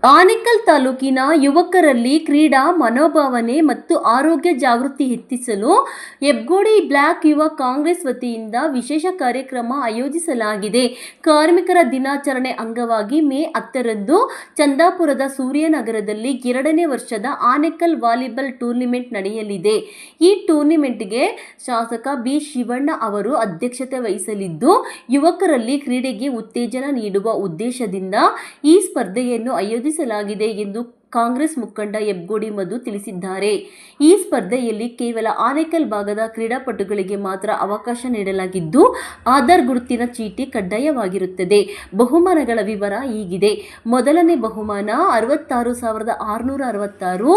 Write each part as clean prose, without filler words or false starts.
ಆನೇಕಲ್ ತಾಲೂಕಿನ ಯುವಕರಲ್ಲಿ ಕ್ರೀಡಾ ಮನೋಭಾವನೆ ಮತ್ತು ಆರೋಗ್ಯ ಜಾಗೃತಿ ಹೆಚ್ಚಿಸಲು ಹೆಬ್ಗೋಡಿ ಬ್ಲಾಕ್ ಯುವ ಕಾಂಗ್ರೆಸ್ ವತಿಯಿಂದ ವಿಶೇಷ ಕಾರ್ಯಕ್ರಮ ಆಯೋಜಿಸಲಾಗಿದೆ. ಕಾರ್ಮಿಕರ ದಿನಾಚರಣೆ ಅಂಗವಾಗಿ ಮೇ 10ರಂದು ಚಂದಾಪುರದ ಸೂರ್ಯನಗರದಲ್ಲಿ 2ನೇ ವರ್ಷದ ಆನೇಕಲ್ ವಾಲಿಬಾಲ್ ಟೂರ್ನಿಮೆಂಟ್ ನಡೆಯಲಿದೆ. ಈ ಟೂರ್ನಿಮೆಂಟ್ಗೆ ಶಾಸಕ ಬಿ. ಶಿವಣ್ಣ ಅವರು ಅಧ್ಯಕ್ಷತೆ ವಹಿಸಲಿದ್ದು, ಯುವಕರಲ್ಲಿ ಕ್ರೀಡೆಗೆ ಉತ್ತೇಜನ ನೀಡುವ ಉದ್ದೇಶದಿಂದ ಈ ಸ್ಪರ್ಧೆಯನ್ನು ಆಯೋಜಿಸಲಾಗಿದೆ ಎಂದು ಕಾಂಗ್ರೆಸ್ ಮುಖಂಡ ಹೆಬ್ಗೋಡಿ ಮಧು ತಿಳಿಸಿದ್ದಾರೆ. ಈ ಸ್ಪರ್ಧೆಯಲ್ಲಿ ಕೇವಲ ಆನೇಕಲ್ ಭಾಗದ ಕ್ರೀಡಾಪಟುಗಳಿಗೆ ಮಾತ್ರ ಅವಕಾಶ ನೀಡಲಾಗಿದ್ದು, ಆಧಾರ್ ಗುರುತಿನ ಚೀಟಿ ಕಡ್ಡಾಯವಾಗಿರುತ್ತದೆ. ಬಹುಮಾನಗಳ ವಿವರ ಹೀಗಿದೆ. ಮೊದಲನೇ ಬಹುಮಾನ 66,666,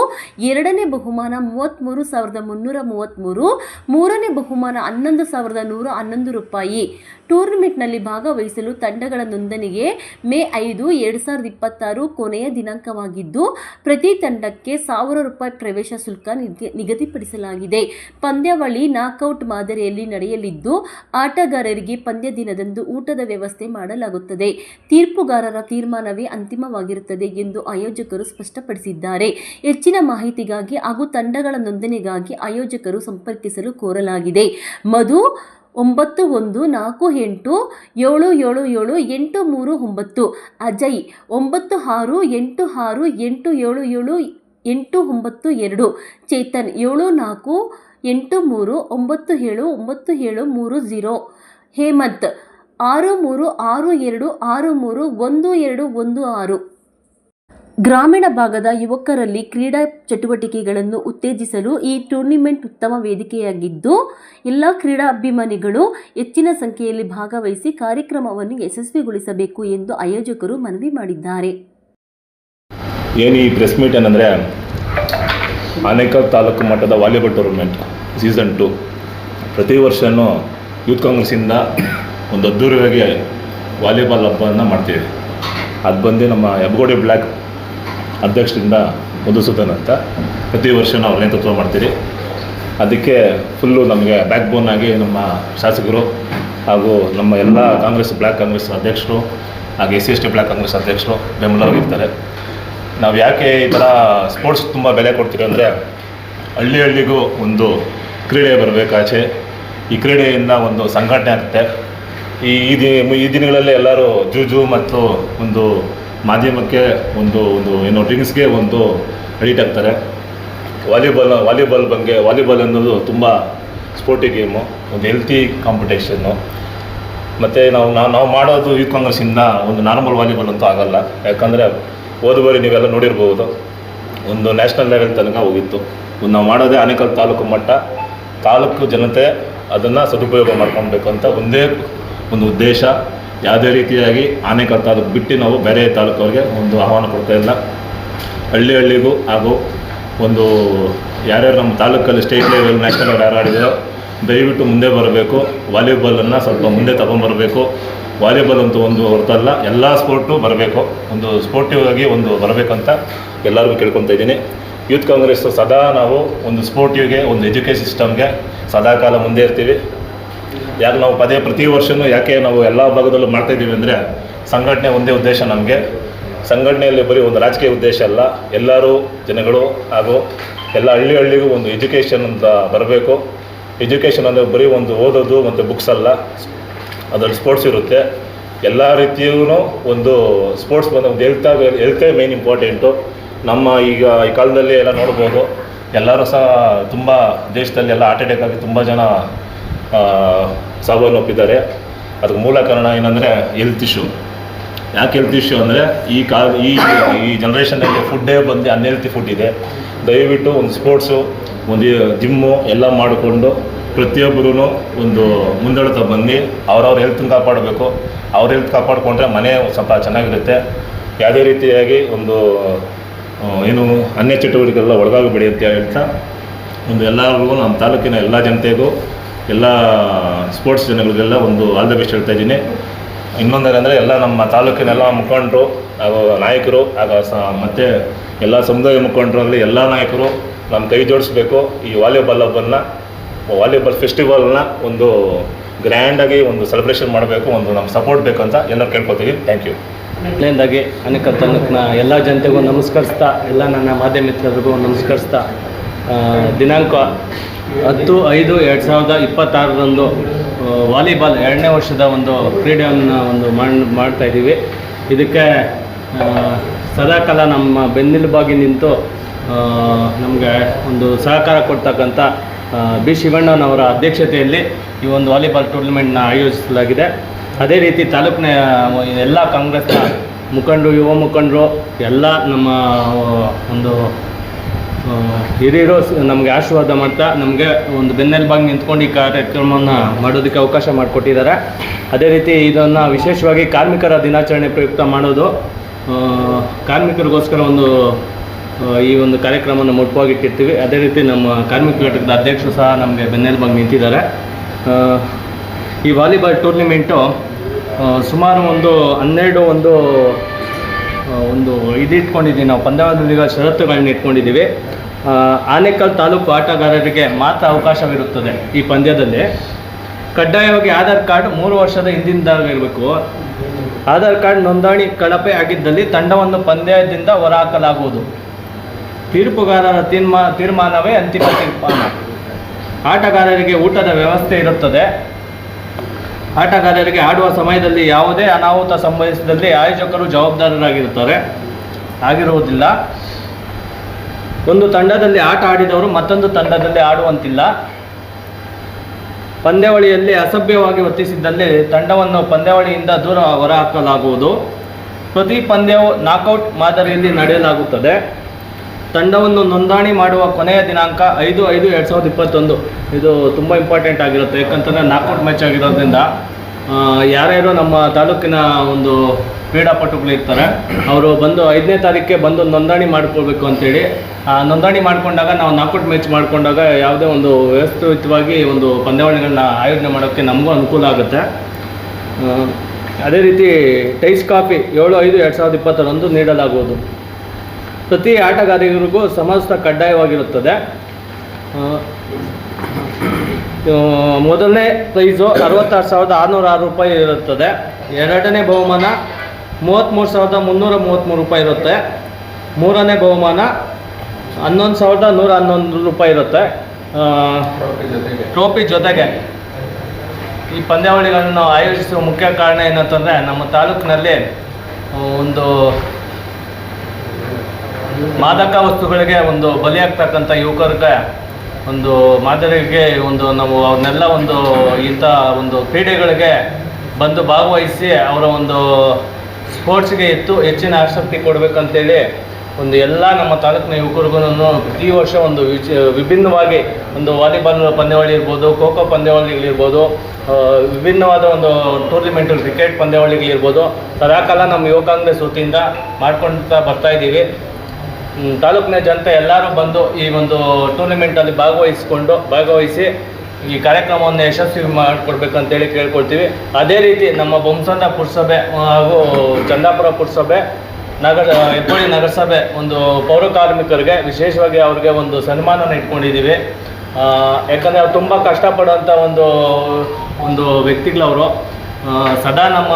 ಎರಡನೇ ಬಹುಮಾನ 33,333, ಮೂರನೇ ಬಹುಮಾನ 11,111 ರೂಪಾಯಿ. ಟೂರ್ನಿಮೆಂಟ್ನಲ್ಲಿ ಭಾಗವಹಿಸಲು ತಂಡಗಳ ನೋಂದಣಿಗೆ ಮೇ 5, 2026 ಕೊನೆಯ ದಿನಾಂಕವಾಗಿದ್ದು, ಪ್ರತಿ ತಂಡಕ್ಕೆ 1,000 ರೂಪಾಯಿ ಪ್ರವೇಶ ಶುಲ್ಕ ನಿಗದಿಪಡಿಸಲಾಗಿದೆ. ಪಂದ್ಯಾವಳಿ ನಾಕೌಟ್ ಮಾದರಿಯಲ್ಲಿ ನಡೆಯಲಿದ್ದು, ಆಟಗಾರರಿಗೆ ಪಂದ್ಯ ದಿನದಂದು ಊಟದ ವ್ಯವಸ್ಥೆ ಮಾಡಲಾಗುತ್ತದೆ. ತೀರ್ಪುಗಾರರ ತೀರ್ಮಾನವೇ ಅಂತಿಮವಾಗಿರುತ್ತದೆ ಎಂದು ಆಯೋಜಕರು ಸ್ಪಷ್ಟಪಡಿಸಿದ್ದಾರೆ. ಹೆಚ್ಚಿನ ಮಾಹಿತಿಗಾಗಿ ಹಾಗೂ ತಂಡಗಳ ನೋಂದಣಿಗಾಗಿ ಆಯೋಜಕರು ಸಂಪರ್ಕಿಸಲು ಕೋರಲಾಗಿದೆ. ಮಧು 9148777839, ಅಜಯ್ 9686878892, ಚೇತನ್ 7483979730, ಹೇಮಂತ್ 6362631216. ಗ್ರಾಮೀಣ ಭಾಗದ ಯುವಕರಲ್ಲಿ ಕ್ರೀಡಾ ಚಟುವಟಿಕೆಗಳನ್ನು ಉತ್ತೇಜಿಸಲು ಈ ಟೂರ್ನಿಮೆಂಟ್ ಉತ್ತಮ ವೇದಿಕೆಯಾಗಿದ್ದು, ಎಲ್ಲ ಕ್ರೀಡಾಭಿಮಾನಿಗಳು ಹೆಚ್ಚಿನ ಸಂಖ್ಯೆಯಲ್ಲಿ ಭಾಗವಹಿಸಿ ಕಾರ್ಯಕ್ರಮವನ್ನು ಯಶಸ್ವಿಗೊಳಿಸಬೇಕು ಎಂದು ಆಯೋಜಕರು ಮನವಿ ಮಾಡಿದ್ದಾರೆ. ಏನು ಈ ಪ್ರೆಸ್ ಮೀಟ್ ಏನಂದರೆ, ಆನೇಕಲ್ ತಾಲೂಕು ಮಟ್ಟದ ವಾಲಿಬಾಲ್ ಟೂರ್ನಮೆಂಟ್ ಸೀಸನ್ 2 ಪ್ರತಿ ವರ್ಷವೂ ಯೂತ್ ಕಾಂಗ್ರೆಸ್ಸಿಂದ ಒಂದು ಅದ್ದೂರಿಯಾಗಿ ವಾಲಿಬಾಲ್ ಹಬ್ಬವನ್ನು ಮಾಡ್ತೀವಿ. ಅದು ಬಂದು ನಮ್ಮ ಹೆಬ್ಗೋಡಿ ಬ್ಲಾಕ್ ಅಧ್ಯಕ್ಷರಿಂದ ಮಧುಸೂದನ್ ಅಂತ ಪ್ರತಿ ವರ್ಷ ನಾವು ನೇತೃತ್ವ ಮಾಡ್ತೀವಿ. ಅದಕ್ಕೆ ಫುಲ್ಲು ನಮಗೆ ಬ್ಯಾಕ್ ಬೋನ್ ಆಗಿ ನಮ್ಮ ಶಾಸಕರು ಹಾಗೂ ನಮ್ಮ ಎಲ್ಲ ಬ್ಲಾಕ್ ಕಾಂಗ್ರೆಸ್ ಅಧ್ಯಕ್ಷರು ಹಾಗೆ SC/ST ಬ್ಲಾಕ್ ಕಾಂಗ್ರೆಸ್ ಅಧ್ಯಕ್ಷರು ಬೆಂಬಲವಾಗಿರ್ತಾರೆ. ನಾವು ಯಾಕೆ ಈ ಥರ ಸ್ಪೋರ್ಟ್ಸ್ ತುಂಬ ಬೆಲೆ ಕೊಡ್ತೀವಿ ಅಂದರೆ, ಹಳ್ಳಿಗೂ ಒಂದು ಕ್ರೀಡೆ ಬರಬೇಕಾಚೆ. ಈ ಕ್ರೀಡೆಯಿಂದ ಒಂದು ಸಂಘಟನೆ ಆಗುತ್ತೆ. ಈ ದಿನಗಳಲ್ಲಿ ಎಲ್ಲರೂ ಜೂಜು ಮತ್ತು ಒಂದು ಮಾಧ್ಯಮಕ್ಕೆ ಒಂದು ಏನೋ ಡ್ರಿಂಕ್ಸ್ಗೆ ಒಂದು ಅಡಿಟ್ ಆಗ್ತಾರೆ. ವಾಲಿಬಾಲ್ ಅನ್ನೋದು ತುಂಬ ಸ್ಪೋರ್ಟಿ ಗೇಮು, ಒಂದು ಹೆಲ್ತಿ ಕಾಂಪಿಟೇಷನ್ನು. ಮತ್ತು ನಾವು ಮಾಡೋದು ಯೂತ್ ಕಾಂಗ್ರೆಸ್ಸಿಂದ ಒಂದು ನಾರ್ಮಲ್ ವಾಲಿಬಾಲ್ ಅಂತೂ ಆಗೋಲ್ಲ. ಯಾಕಂದರೆ ಹೋದ ನೀವೆಲ್ಲ ನೋಡಿರ್ಬೋದು, ಒಂದು ನ್ಯಾಷನಲ್ ಲೆವೆಲ್ ತನಕ ಹೋಗಿತ್ತು. ನಾವು ಮಾಡೋದೇ ಆನೇಕಲ್ ತಾಲೂಕು ಮಟ್ಟ. ತಾಲೂಕು ಜನತೆ ಅದನ್ನು ಸದುಪಯೋಗ ಮಾಡ್ಕೊಳ್ಬೇಕು ಅಂತ ಒಂದೇ ಒಂದು ಉದ್ದೇಶ. ಯಾವುದೇ ರೀತಿಯಾಗಿ ಆನೇಕಲ್ ತಾಲೂಕು ಬಿಟ್ಟು ನಾವು ಬೇರೆ ತಾಲೂಕವ್ರಿಗೆ ಒಂದು ಆಹ್ವಾನ ಕೊಡ್ತಾ ಇಲ್ಲ. ಹಳ್ಳಿಗೂ ಹಾಗೂ ಒಂದು ಯಾರ್ಯಾರು ನಮ್ಮ ತಾಲೂಕಲ್ಲಿ ಸ್ಟೇಟ್ ಲೆವೆಲ್ ನ್ಯಾಷನಲ್ ಲೆವೆಲ್ ಯಾರು ಆಡಿದರೋ ದಯವಿಟ್ಟು ಮುಂದೆ ಬರಬೇಕು. ವಾಲಿಬಾಲನ್ನು ಸ್ವಲ್ಪ ಮುಂದೆ ತಗೊಂಬರಬೇಕು. ವಾಲಿಬಾಲ್ ಅಂತೂ ಒಂದು ಹೊರತಲ್ಲ, ಎಲ್ಲ ಸ್ಪೋರ್ಟು ಬರಬೇಕು. ಒಂದು ಸ್ಪೋರ್ಟಿವ್ ಆಗಿ ಒಂದು ಬರಬೇಕಂತ ಎಲ್ಲರಿಗೂ ಕೇಳ್ಕೊತಾ ಇದ್ದೀನಿ. ಯೂತ್ ಕಾಂಗ್ರೆಸ್ ಸದಾ ನಾವು ಒಂದು ಸ್ಪೋರ್ಟಿವ್ಗೆ, ಒಂದು ಎಜುಕೇಷನ್ ಸಿಸ್ಟಮ್ಗೆ ಸದಾಕಾಲ ಮುಂದೆ ಇರ್ತೀವಿ. ಯಾಕೆ ನಾವು ಪ್ರತಿ ವರ್ಷವೂ ಯಾಕೆ ನಾವು ಎಲ್ಲ ಭಾಗದಲ್ಲೂ ಮಾಡ್ತಾಯಿದ್ದೀವಿ ಅಂದರೆ, ಸಂಘಟನೆ ಒಂದೇ ಉದ್ದೇಶ ನಮಗೆ. ಸಂಘಟನೆಯಲ್ಲಿ ಬರೀ ಒಂದು ರಾಜಕೀಯ ಉದ್ದೇಶ ಅಲ್ಲ, ಎಲ್ಲರೂ ಜನಗಳು ಹಾಗೂ ಎಲ್ಲ ಹಳ್ಳಿಗೂ ಒಂದು ಎಜುಕೇಷನ್ ಅಂತ ಬರಬೇಕು. ಎಜುಕೇಷನ್ ಅಂದರೆ ಬರೀ ಒಂದು ಓದೋದು ಮತ್ತು ಬುಕ್ಸ್ ಅಲ್ಲ, ಅದರಲ್ಲಿ ಸ್ಪೋರ್ಟ್ಸ್ ಇರುತ್ತೆ. ಎಲ್ಲ ರೀತಿಯೂ ಒಂದು ಸ್ಪೋರ್ಟ್ಸ್ ಬಂದು ಒಂದು ಹೆಲ್ತೇ ಮೇನ್ ಇಂಪಾರ್ಟೆಂಟು. ನಮ್ಮ ಈಗ ಈ ಕಾಲದಲ್ಲಿ ಎಲ್ಲ ನೋಡ್ಬೋದು, ಎಲ್ಲರೂ ಸಹ ತುಂಬ ದೇಶದಲ್ಲಿ ಎಲ್ಲ ಹಾರ್ಟ್ ಅಟ್ಯಾಕ್ ಆಗಿ ತುಂಬ ಜನ ಸಾವನ್ನಪ್ಪಿದ್ದಾರೆ. ಅದಕ್ಕೆ ಮೂಲ ಕಾರಣ ಏನಂದರೆ ಹೆಲ್ತ್ ಇಶ್ಯೂ. ಯಾಕೆ ಹೆಲ್ತ್ ಇಶ್ಯೂ ಅಂದರೆ, ಈ ಜನ್ರೇಷನಲ್ಲಿ ಫುಡ್ಡೇ ಬಂದು ಅನ್ಹೆಲ್ತಿ ಫುಡ್ ಇದೆ. ದಯವಿಟ್ಟು ಒಂದು ಸ್ಪೋರ್ಟ್ಸು, ಒಂದು ಜಿಮ್ಮು ಎಲ್ಲ ಮಾಡಿಕೊಂಡು ಪ್ರತಿಯೊಬ್ಬರೂ ಒಂದು ಮುಂದಾಡ್ತಾ ಬಂದು ಅವ್ರವ್ರ ಹೆಲ್ತನ್ನು ಕಾಪಾಡಬೇಕು. ಅವ್ರ ಹೆಲ್ತ್ ಕಾಪಾಡಿಕೊಂಡ್ರೆ ಮನೆ ಸ್ವಲ್ಪ ಚೆನ್ನಾಗಿರುತ್ತೆ. ಯಾವುದೇ ರೀತಿಯಾಗಿ ಒಂದು ಏನು ಅನ್ಯ ಚಟುವಟಿಕೆಲ್ಲ ಒಳಗಾಗಬೇಡಿ ಅಂತ ಹೇಳ್ತಾ, ಒಂದು ಎಲ್ಲರಿಗೂ ನಮ್ಮ ತಾಲೂಕಿನ ಎಲ್ಲ ಜನತೆಗೂ, ಎಲ್ಲ ಸ್ಪೋರ್ಟ್ಸ್ ಜನಗಳಿಗೆಲ್ಲ ಒಂದು ಆಲ್ ದ ಬೆಸ್ಟ್ ಹೇಳ್ತಾ ಇದ್ದೀನಿ. ಇನ್ನೊಂದೇನೆಂದರೆ, ಎಲ್ಲ ನಮ್ಮ ತಾಲೂಕಿನೆಲ್ಲ ಮುಖಂಡರು ಹಾಗೂ ನಾಯಕರು ಮತ್ತು ಎಲ್ಲ ಸಮುದಾಯ ಮುಖಂಡರಾಗಲಿ ಎಲ್ಲ ನಾಯಕರು ನಮ್ಮ ಕೈ ಜೋಡಿಸ್ಬೇಕು. ಈ ವಾಲಿಬಾಲ್ ಫೆಸ್ಟಿವಲ್ನ ಒಂದು ಗ್ರ್ಯಾಂಡಾಗಿ ಒಂದು ಸೆಲೆಬ್ರೇಷನ್ ಮಾಡಬೇಕು, ಒಂದು ನಮ್ಮ ಸಪೋರ್ಟ್ ಬೇಕಂತ ಎಲ್ಲರೂ ಕೇಳ್ಕೊತೀವಿ. Thank you. ಮೊದಲನೇದಾಗಿ ಆನೇಕಲ್ ತಾಲೂಕಿನ ಎಲ್ಲ ಜನತೆಗೂ ನಮಸ್ಕರಿಸ್ತಾ, ಎಲ್ಲ ನನ್ನ ಮಾಧ್ಯಮ ಮಿತ್ರರಿಗೂ ನಮಸ್ಕರಿಸ್ತಾ, ದಿನಾಂಕ 10/5/2026 ವಾಲಿಬಾಲ್ 2ನೇ ವರ್ಷದ ಒಂದು ಕ್ರೀಡೆಯನ್ನು ಮಾಡ್ತಾಯಿದ್ದೀವಿ. ಇದಕ್ಕೆ ಸದಾಕಾಲ ನಮ್ಮ ಬೆನ್ನೆಲುಬಾಗಿ ನಿಂತು ನಮಗೆ ಒಂದು ಸಹಕಾರ ಕೊಡ್ತಕ್ಕಂಥ ಬಿ ಶಿವಣ್ಣನವರ ಅಧ್ಯಕ್ಷತೆಯಲ್ಲಿ ಈ ಒಂದು ವಾಲಿಬಾಲ್ ಟೂರ್ನಮೆಂಟ್ನ ಆಯೋಜಿಸಲಾಗಿದೆ. ಅದೇ ರೀತಿ ತಾಲೂಕಿನ ಎಲ್ಲ ಕಾಂಗ್ರೆಸ್ನ ಮುಖಂಡರು, ಯುವ ಮುಖಂಡರು ಎಲ್ಲ ನಮ್ಮ ಒಂದು ಹಿರಿಯರು ನಮಗೆ ಆಶೀರ್ವಾದ ಮಾಡ್ತಾ ನಮಗೆ ಒಂದು ಬೆನ್ನೆಲುಬಾಗಿ ನಿಂತ್ಕೊಂಡು ಈ ಕಾರ್ಯಕ್ರಮವನ್ನು ಮಾಡೋದಕ್ಕೆ ಅವಕಾಶ ಮಾಡಿಕೊಟ್ಟಿದ್ದಾರೆ. ಅದೇ ರೀತಿ ಇದನ್ನು ವಿಶೇಷವಾಗಿ ಕಾರ್ಮಿಕರ ದಿನಾಚರಣೆ ಪ್ರಯುಕ್ತ ಮಾಡೋದು, ಕಾರ್ಮಿಕರಿಗೋಸ್ಕರ ಈ ಒಂದು ಕಾರ್ಯಕ್ರಮವನ್ನು ಮುಟ್ಟುವಾಗಿಟ್ಟಿರ್ತೀವಿ. ಅದೇ ರೀತಿ ನಮ್ಮ ಕಾರ್ಮಿಕ ಘಟಕದ ಅಧ್ಯಕ್ಷರು ಸಹ ನಮಗೆ ಬೆನ್ನೆಲುಬಾಗಿ ನಿಂತಿದ್ದಾರೆ. ಈ ವಾಲಿಬಾಲ್ ಟೂರ್ನಿಮೆಂಟು ಸುಮಾರು 12 ಇಟ್ಕೊಂಡಿದ್ದೀವಿ ನಾವು, ಪಂದ್ಯಾವಳಿಗಳ ಷರತ್ತುಗಳನ್ನ ಇಟ್ಕೊಂಡಿದ್ದೀವಿ. ಆನೇಕಲ್ ತಾಲೂಕು ಆಟಗಾರರಿಗೆ ಮಾತ್ರ ಅವಕಾಶವಿರುತ್ತದೆ ಈ ಪಂದ್ಯದಲ್ಲಿ. ಕಡ್ಡಾಯವಾಗಿ ಆಧಾರ್ ಕಾರ್ಡ್ 3 ವರ್ಷದ ಹಿಂದಿನದಾಗಿರಬೇಕು. ಆಧಾರ್ ಕಾರ್ಡ್ ನೋಂದಣಿ ಕಳಪೆ ಆಗಿದ್ದಲ್ಲಿ ತಂಡವನ್ನು ಪಂದ್ಯದಿಂದ ಹೊರಹಾಕಲಾಗುವುದು. ತೀರ್ಪುಗಾರರ ತೀರ್ಮಾನವೇ ಅಂತಿಮ ತೀರ್ಮಾನ. ಆಟಗಾರರಿಗೆ ಊಟದ ವ್ಯವಸ್ಥೆ ಇರುತ್ತದೆ. ಆಟಗಾರರಿಗೆ ಆಡುವ ಸಮಯದಲ್ಲಿ ಯಾವುದೇ ಅನಾಹುತ ಸಂಭವಿಸಿದಲ್ಲಿ ಆಯೋಜಕರು ಆಗಿರುವುದಿಲ್ಲ. ಒಂದು ತಂಡದಲ್ಲಿ ಆಟ ಆಡಿದವರು ಮತ್ತೊಂದು ತಂಡದಲ್ಲಿ ಆಡುವಂತಿಲ್ಲ. ಪಂದ್ಯಾವಳಿಯಲ್ಲಿ ಅಸಭ್ಯವಾಗಿ ವರ್ತಿಸಿದ್ದಲ್ಲಿ ತಂಡವನ್ನು ಪಂದ್ಯಾವಳಿಯಿಂದ ದೂರ ಹೊರಹಾಕಲಾಗುವುದು. ಪ್ರತಿ ಪಂದ್ಯವು ನಾಕೌಟ್ ಮಾದರಿಯಲ್ಲಿ ನಡೆಯಲಾಗುತ್ತದೆ. ತಂಡವನ್ನು ನೋಂದಣಿ ಮಾಡುವ ಕೊನೆಯ ದಿನಾಂಕ 5/5/2021. ಇದು ತುಂಬ ಇಂಪಾರ್ಟೆಂಟ್ ಆಗಿರುತ್ತೆ, ಯಾಕಂತಂದರೆ ನಾಕೌಟ್ ಮ್ಯಾಚ್ ಆಗಿರೋದ್ರಿಂದ ಯಾರ್ಯಾರು ನಮ್ಮ ತಾಲೂಕಿನ ಒಂದು ಕ್ರೀಡಾಪಟುಗಳು ಇರ್ತಾರೆ ಅವರು ಬಂದು 5ನೇ ತಾರೀಕಿಗೆ ಬಂದು ನೋಂದಣಿ ಮಾಡ್ಕೊಳ್ಬೇಕು ಅಂತೇಳಿ. ನೋಂದಣಿ ಮಾಡಿಕೊಂಡಾಗ ನಾವು ನಾಕೌಟ್ ಮ್ಯಾಚ್ ಮಾಡಿಕೊಂಡಾಗ ಯಾವುದೇ ಒಂದು ವ್ಯವಸ್ಥಿತವಾಗಿ ಒಂದು ಪಂದ್ಯಾವಳಿಗಳನ್ನ ಆಯೋಜನೆ ಮಾಡೋಕ್ಕೆ ನಮಗೂ ಅನುಕೂಲ ಆಗುತ್ತೆ. ಅದೇ ರೀತಿ ಟೈಸ್ ಕಾಪಿ 7/5/2022 ನೀಡಲಾಗುವುದು. ಪ್ರತಿ ಆಟಗಾರರಿಗೂ ಸಮವಸ್ತ್ರ ಕಡ್ಡಾಯವಾಗಿರುತ್ತದೆ. ಮೊದಲನೇ ಪ್ರೈಸು 66,606 ರೂಪಾಯಿ ಇರುತ್ತದೆ. ಎರಡನೇ ಬಹುಮಾನ 33,333 ರೂಪಾಯಿ ಇರುತ್ತೆ. ಮೂರನೇ ಬಹುಮಾನ 11,111 ರೂಪಾಯಿ ಇರುತ್ತೆ. ಟ್ರೋಫಿ ಜೊತೆಗೆ ಈ ಪಂದ್ಯಾವಳಿಗಳನ್ನು ಆಯೋಜಿಸುವ ಮುಖ್ಯ ಕಾರಣ ಏನಂತಂದರೆ, ನಮ್ಮ ತಾಲೂಕಿನಲ್ಲಿ ಒಂದು ಮಾದಕ ವಸ್ತುಗಳಿಗೆ ಒಂದು ಬಲಿಯಾಗ್ತಕ್ಕಂಥ ಯುವಕರಿಗೆ ಒಂದು ಮಾದರಿಗೆ ನಾವು ಅವ್ರನ್ನೆಲ್ಲ ಇಂಥ ಕ್ರೀಡೆಗಳಿಗೆ ಬಂದು ಭಾಗವಹಿಸಿ ಅವರ ಸ್ಪೋರ್ಟ್ಸ್ಗೆ ಹೆಚ್ಚಿನ ಆಸಕ್ತಿ ಕೊಡಬೇಕಂತೇಳಿ ಎಲ್ಲ ನಮ್ಮ ತಾಲೂಕಿನ ಯುವಕರಿಗೂ ಪ್ರತಿ ವರ್ಷ ವಿಭಿನ್ನವಾಗಿ ವಾಲಿಬಾಲ್ ಪಂದ್ಯಾವಳಿ ಇರ್ಬೋದು, ಖೋ ಖೋ ಪಂದ್ಯಾವಳಿಗಳಿರ್ಬೋದು, ವಿಭಿನ್ನವಾದ ಟೂರ್ನಿಮೆಂಟ್ ಕ್ರಿಕೆಟ್ ಪಂದ್ಯಾವಳಿಗಳಿರ್ಬೋದು, ಸದಾಕಾಲ ನಮ್ಮ ಯುವ ಕಾಂಗ್ರೆಸ್ ವತಿಯಿಂದ ಮಾಡ್ಕೊಳ್ತಾ ಬರ್ತಾಯಿದ್ದೀವಿ. ತಾಲೂಕಿನ ಜನತೆ ಎಲ್ಲರೂ ಬಂದು ಈ ಟೂರ್ನಿಮೆಂಟಲ್ಲಿ ಭಾಗವಹಿಸಿ ಈ ಕಾರ್ಯಕ್ರಮವನ್ನು ಯಶಸ್ವಿ ಮಾಡಿಕೊಡ್ಬೇಕಂತೇಳಿ ಕೇಳ್ಕೊಳ್ತೀವಿ. ಅದೇ ರೀತಿ ನಮ್ಮ ಬೊಮ್ಮಸಂದ್ರ ಪುರಸಭೆ ಹಾಗೂ ಚಂದಾಪುರ ಪುರಸಭೆ, ಹೆಬ್ಬಳ್ಳಿ ನಗರಸಭೆ ಪೌರ ಕಾರ್ಮಿಕರಿಗೆ ವಿಶೇಷವಾಗಿ ಅವ್ರಿಗೆ ಸನ್ಮಾನನ ಇಟ್ಕೊಂಡಿದ್ದೀವಿ. ಯಾಕಂದರೆ ಅವ್ರು ತುಂಬ ಕಷ್ಟಪಡುವಂಥ ವ್ಯಕ್ತಿಗಳವರು. ಸದಾ ನಮ್ಮ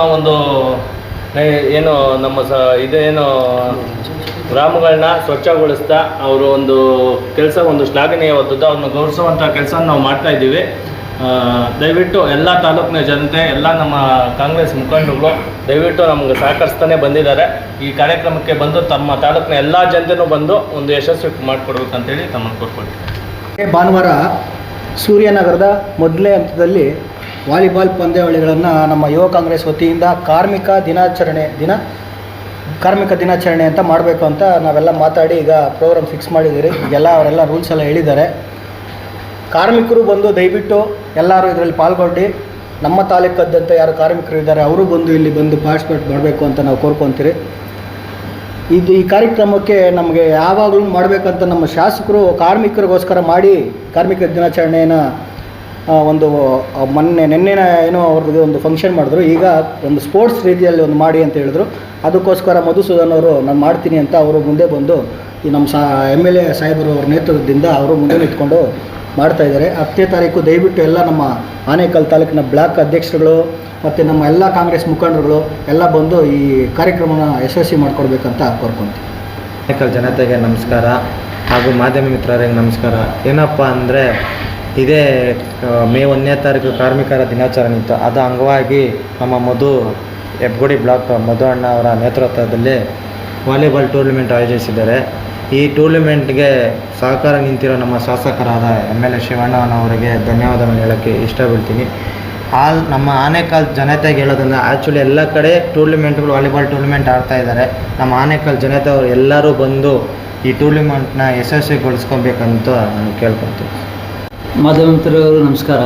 ಗ್ರಾಮಗಳನ್ನ ಸ್ವಚ್ಛಗೊಳಿಸ್ತಾ ಅವರು ಕೆಲಸ ಶ್ಲಾಘನೀಯವಾದದ್ದು. ಅವ್ರನ್ನ ಗೌರವಿಸುವಂಥ ಕೆಲಸವನ್ನು ನಾವು ಮಾಡ್ತಾಯಿದ್ದೀವಿ. ದಯವಿಟ್ಟು ಎಲ್ಲ ತಾಲೂಕಿನ ಜನತೆ, ಎಲ್ಲ ನಮ್ಮ ಕಾಂಗ್ರೆಸ್ ಮುಖಂಡರುಗಳು ದಯವಿಟ್ಟು ನಮಗೆ ಸಹಕರಿಸ್ತಾನೆ ಬಂದಿದ್ದಾರೆ. ಈ ಕಾರ್ಯಕ್ರಮಕ್ಕೆ ಬಂದು ತಮ್ಮ ತಾಲೂಕಿನ ಎಲ್ಲ ಜನತೆನೂ ಬಂದು ಯಶಸ್ವಿ ಮಾಡಿಕೊಡ್ಬೇಕಂತೇಳಿ ತಮ್ಮನ್ನು ಕೋರ್ಕೊಳ್ತೀವಿ. ಭಾನುವಾರ ಸೂರ್ಯನಗರದ ಮೊದಲನೇ ಹಂತದಲ್ಲಿ ವಾಲಿಬಾಲ್ ಪಂದ್ಯಾವಳಿಗಳನ್ನು ನಮ್ಮ ಯುವ ಕಾಂಗ್ರೆಸ್ ವತಿಯಿಂದ ಕಾರ್ಮಿಕ ದಿನಾಚರಣೆ ಅಂತ ಮಾಡಬೇಕು ಅಂತ ನಾವೆಲ್ಲ ಮಾತಾಡಿ ಈಗ ಪ್ರೋಗ್ರಾಮ್ ಫಿಕ್ಸ್ ಮಾಡಿದ್ದೀರಿ. ಈಗೆಲ್ಲ ಅವರೆಲ್ಲ ರೂಲ್ಸ್ ಎಲ್ಲ ಹೇಳಿದ್ದಾರೆ. ಕಾರ್ಮಿಕರು ಬಂದು ದಯವಿಟ್ಟು ಎಲ್ಲರೂ ಇದರಲ್ಲಿ ಪಾಲ್ಗೊಂಡು ನಮ್ಮ ತಾಲೂಕದ್ದಂಥ ಯಾರು ಕಾರ್ಮಿಕರು ಇದ್ದಾರೆ ಅವರು ಇಲ್ಲಿ ಬಂದು ಪಾರ್ಟಿಸಿಪೇಟ್ ಮಾಡಬೇಕು ಅಂತ ನಾವು ಕೋರ್ಕೊತೀರಿ. ಈ ಕಾರ್ಯಕ್ರಮಕ್ಕೆ ನಮಗೆ ಯಾವಾಗಲೂ ಮಾಡಬೇಕಂತ ನಮ್ಮ ಶಾಸಕರು ಕಾರ್ಮಿಕರಿಗೋಸ್ಕರ ಮಾಡಿ ಕಾರ್ಮಿಕ ದಿನಾಚರಣೆಯನ್ನು ನಿನ್ನೆನ ಏನೋ ಅವ್ರದ್ದು ಫಂಕ್ಷನ್ ಮಾಡಿದ್ರು. ಈಗ ಸ್ಪೋರ್ಟ್ಸ್ ರೀತಿಯಲ್ಲಿ ಮಾಡಿ ಅಂತ ಹೇಳಿದ್ರು. ಅದಕ್ಕೋಸ್ಕರ ಮಧುಸೂದನ್ ಅವರು ನಾನು ಮಾಡ್ತೀನಿ ಅಂತ ಅವರು ಮುಂದೆ ಬಂದು ಈ ನಮ್ಮ MLA ಸಾಹೇಬರು ಅವ್ರ ನೇತೃತ್ವದಿಂದ ಅವರು ಮುಂದೆ ನಿಂತ್ಕೊಂಡು ಮಾಡ್ತಾಯಿದ್ದಾರೆ. 10ನೇ ತಾರೀಕು ದಯವಿಟ್ಟು ಎಲ್ಲ ನಮ್ಮ ಆನೇಕಲ್ ತಾಲೂಕಿನ ಬ್ಲಾಕ್ ಅಧ್ಯಕ್ಷರುಗಳು ಮತ್ತು ನಮ್ಮ ಎಲ್ಲ ಕಾಂಗ್ರೆಸ್ ಮುಖಂಡರುಗಳು ಎಲ್ಲ ಬಂದು ಈ ಕಾರ್ಯಕ್ರಮನ ಯಶಸ್ವಿ ಮಾಡಿಕೊಡ್ಬೇಕಂತ ಕೋರ್ಕೊತೀವಿ. ಆನೇಕಲ್ ಜನತೆಗೆ ನಮಸ್ಕಾರ ಹಾಗೂ ಮಾಧ್ಯಮ ಮಿತ್ರರಿಗೆ ನಮಸ್ಕಾರ. ಏನಪ್ಪ ಅಂದರೆ ಇದೇ ಮೇ 1ನೇ ತಾರೀಕು ಕಾರ್ಮಿಕರ ದಿನಾಚರಣೆ ಇತ್ತು. ಅದು ಅಂಗವಾಗಿ ನಮ್ಮ ಹೆಬ್ಗೋಡಿ ಬ್ಲಾಕ್ ಮಧು ಅಣ್ಣ ಅವರ ನೇತೃತ್ವದಲ್ಲಿ ವಾಲಿಬಾಲ್ ಟೂರ್ನಮೆಂಟ್ ಆಯೋಜಿಸಿದ್ದಾರೆ. ಈ ಟೂರ್ನಮೆಂಟ್ಗೆ ಸಹಕಾರ ನಿಂತಿರೋ ನಮ್ಮ ಶಾಸಕರಾದ MLA ಶಿವಣ್ಣನವರಿಗೆ ಧನ್ಯವಾದಗಳನ್ನು ಹೇಳೋಕ್ಕೆ ಇಷ್ಟಪಡ್ತೀನಿ. ನಮ್ಮ ಆನೇಕಲ್ ಜನತೆಗೆ ಹೇಳೋದಂದರೆ ಆ್ಯಕ್ಚುಲಿ ಎಲ್ಲ ಕಡೆ ಟೂರ್ನಮೆಂಟ್ಗಳು ವಾಲಿಬಾಲ್ ಟೂರ್ನಮೆಂಟ್ ಆಡ್ತಾಯಿದ್ದಾರೆ. ನಮ್ಮ ಆನೇಕಲ್ ಜನತೆಯವರು ಎಲ್ಲರೂ ಬಂದು ಈ ಟೂರ್ನಮೆಂಟ್ನ ಯಶಸ್ವಿಗೊಳಿಸ್ಕೊಬೇಕಂತ ನಾನು ಕೇಳ್ಕೊತೀನಿ. ಮಾಧ್ಯಮ ಮಿತ್ರರು ನಮಸ್ಕಾರ.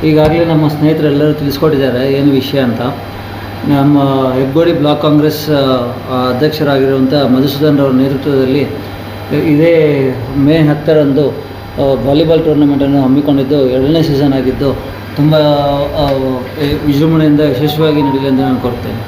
ಈಗಾಗಲೇ ನಮ್ಮ ಸ್ನೇಹಿತರೆಲ್ಲರೂ ತಿಳಿಸ್ಕೊಟ್ಟಿದ್ದಾರೆ ಏನು ವಿಷಯ ಅಂತ. ನಮ್ಮ ಹೆಬ್ಗೋಡಿ ಬ್ಲಾಕ್ ಕಾಂಗ್ರೆಸ್ ಅಧ್ಯಕ್ಷರಾಗಿರುವಂಥ ಮಧುಸೂದನ್ ಅವರ ನೇತೃತ್ವದಲ್ಲಿ ಇದೇ ಮೇ 10ರಂದು ವಾಲಿಬಾಲ್ ಟೂರ್ನಮೆಂಟನ್ನು ಹಮ್ಮಿಕೊಂಡಿದ್ದು 2ನೇ ಸೀಸನ್ ಆಗಿದ್ದು ತುಂಬ ವಿಜೃಂಭಣೆಯಿಂದ ಯಶಸ್ವಿಯಾಗಿ ನಡೆಯಲಿ ಎಂದು ನಾನು ಕೋರ್ತೇನೆ.